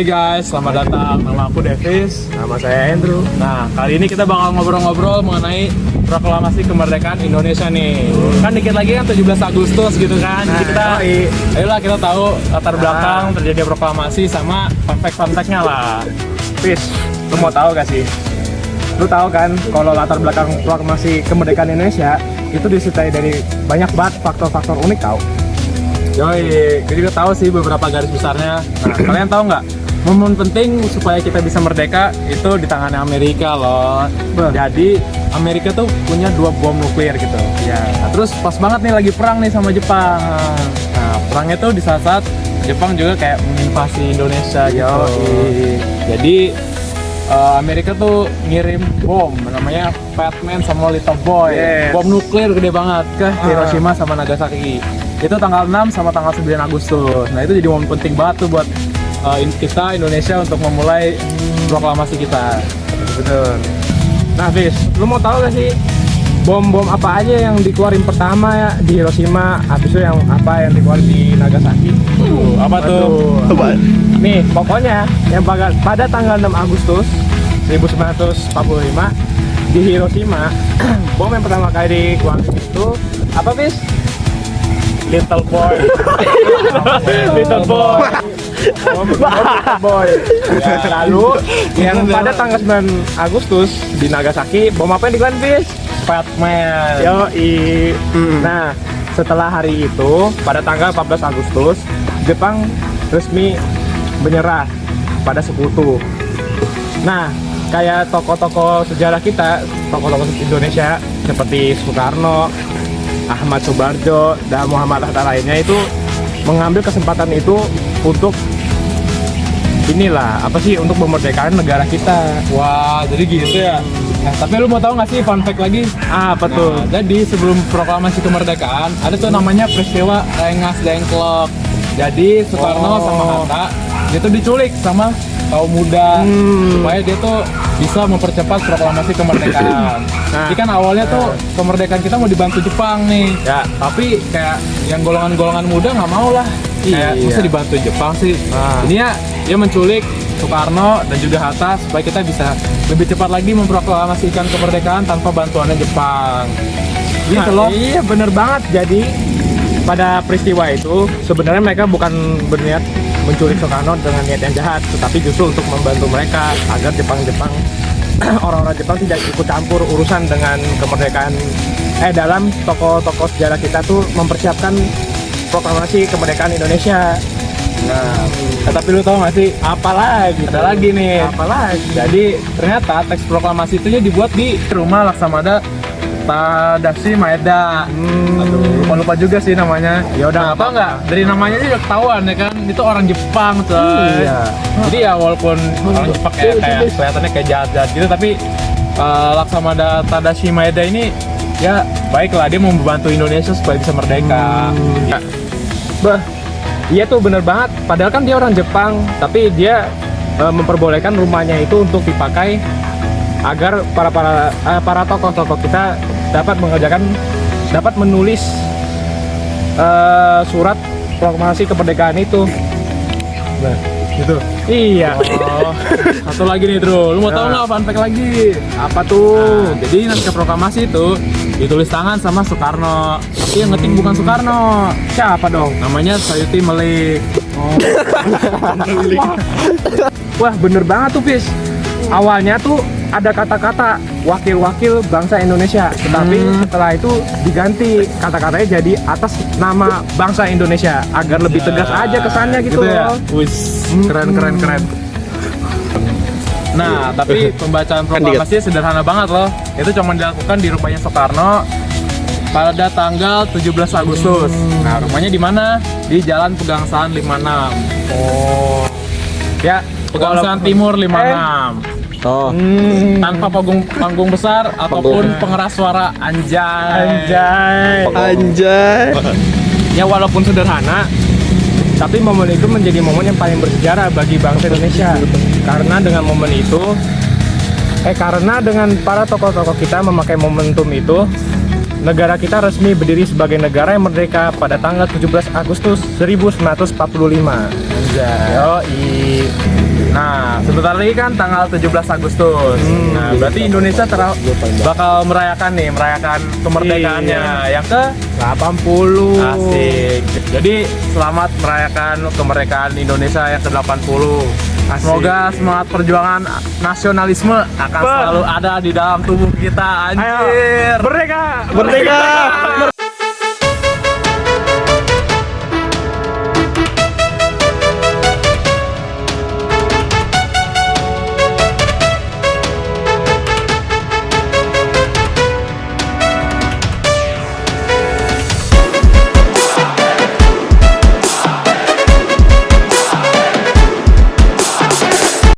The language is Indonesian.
Hai guys, selamat datang. Nama aku Davis. Nama saya Andrew. Nah, kali ini kita bakal ngobrol-ngobrol mengenai proklamasi kemerdekaan Indonesia nih. Kan dikit lagi kan 17 Agustus gitu kan. Jadi kita, ayolah kita tahu latar belakang terjadi proklamasi sama fun fact-nya lah. Fis, lu mau tahu gak sih? Lu tahu kan kalau latar belakang proklamasi kemerdekaan Indonesia itu disertai dari banyak banget faktor-faktor unik tau. Yoi, kita juga tahu sih beberapa garis besarnya. Nah, kalian tahu nggak? Momen penting supaya kita bisa merdeka itu di tangannya Amerika loh. Jadi Amerika tuh punya 2 bom nuklir gitu. Ya. Nah, terus pas banget nih lagi perang nih sama Jepang. Nah, perangnya tuh di saat Jepang juga kayak menginvasi Indonesia gitu. Jadi Amerika tuh ngirim bom namanya Fat Man sama Little Boy. Bom nuklir gede banget ke Hiroshima sama Nagasaki. Itu tanggal 6 sama tanggal 9 Agustus. Nah, itu jadi momen penting banget tuh buat kita Indonesia untuk memulai proklamasi kita. Betul. Nah, Fis, lu mau tahu gak sih bom-bom apa aja yang dikeluarin pertama ya di Hiroshima, habis itu yang apa yang dikeluarin di Nagasaki? Apa tuh? Coba. Nih, pokoknya yang pada tanggal 6 Agustus 1945 di Hiroshima, bom yang pertama kali dikeluarin itu apa, Fis? Little Boy. Little Boy. Boy. Ya, lalu yang pada tanggal 9 Agustus di Nagasaki, bom apa yang dikeluarin, Fis? Fat Man. Yoi. Nah, setelah hari itu pada tanggal 14 Agustus Jepang resmi menyerah pada sekutu. Nah, kayak tokoh-tokoh sejarah kita, tokoh-tokoh Indonesia seperti Soekarno, Ahmad Subarjo, dan Muhammad Hatta lainnya itu mengambil kesempatan itu untuk untuk memerdekakan negara kita. Wah, jadi gitu ya. Nah, tapi lu mau tahu nggak sih fun fact lagi? Apa tuh? Jadi sebelum proklamasi kemerdekaan ada tuh namanya peristiwa Rengas Dengklok. Jadi Soekarno sama Hatta dia tuh diculik sama kaum muda supaya dia tuh bisa mempercepat proklamasi kemerdekaan. Jadi kan awalnya tuh kemerdekaan kita mau dibantu Jepang nih. Ya. Tapi kayak yang golongan-golongan muda nggak mau lah. Kayak masa dibantu Jepang sih. Ini ya dia menculik Soekarno dan juga Hatta supaya kita bisa lebih cepat lagi memproklamasikan kemerdekaan tanpa bantuannya Jepang. Gitu loh. Iya, bener banget. Jadi pada peristiwa itu sebenarnya mereka bukan berniat menculik Soekarno dengan niat yang jahat, tetapi justru untuk membantu mereka agar Jepang orang-orang Jepang tidak ikut campur urusan dengan kemerdekaan. Dalam tokoh-tokoh sejarah kita tuh mempersiapkan proklamasi kemerdekaan Indonesia. Nah, tapi lu tau gak sih? Apalagi Ada lagi nih. Apalagi? Jadi ternyata teks proklamasi itu dibuat di rumah Laksamana Tadashi Maeda. Aduh, lupa juga sih namanya. Ya udah, apa nggak? Dari namanya aja udah ketahuan ya kan. Itu orang Jepang, coy. Iya. Jadi ya walaupun orang Jepang kayak kelihatannya kayak jahat-jahat gitu, tapi Laksamana Tadashi Maeda ini ya baiklah, dia mau membantu Indonesia supaya bisa merdeka. Iya tuh bener banget. Padahal kan dia orang Jepang, tapi dia memperbolehkan rumahnya itu untuk dipakai agar para tokoh-tokoh kita dapat menulis surat proklamasi kemerdekaan itu. Nah, gitu. Iya. Oh, satu lagi nih, Bro. Lu mau tahu nggak fun fact lagi? Apa tuh? Nah, jadi naskah proklamasi itu ditulis tangan sama Soekarno. Tapi yang ngetik bukan Soekarno. Siapa dong? Namanya Sayuti Melik. Wah, bener banget tuh, Fis. Awalnya tuh ada kata-kata wakil-wakil bangsa Indonesia, tetapi setelah itu diganti kata-katanya jadi atas nama bangsa Indonesia agar lebih tegas aja kesannya gitu ya? loh. Wis, keren. Nah, tapi pembacaan proklamasinya sederhana banget loh. Itu cuma dilakukan di rumahnya Soekarno pada tanggal 17 Agustus. Nah, rumahnya di mana? Di Jalan Pegangsaan 56. Oh. Ya, Pegangsaan Timur 56. Tanpa panggung besar ataupun pengeras suara. Anjay. Ya walaupun sederhana, tapi momen itu menjadi momen yang paling bersejarah bagi bangsa Indonesia. Karena dengan para tokoh-tokoh kita memakai momentum itu, negara kita resmi berdiri sebagai negara yang merdeka pada tanggal 17 Agustus 1945. Anjay. Yoi. Nah, sebentar lagi kan tanggal 17 Agustus. Nah, berarti Indonesia bakal merayakan kemerdekaannya yang ke 80. asik. Jadi selamat merayakan kemerdekaan Indonesia yang ke-80. Asik. Semoga semangat perjuangan nasionalisme akan selalu ada di dalam tubuh kita. Anjir. Merdeka! Merdeka!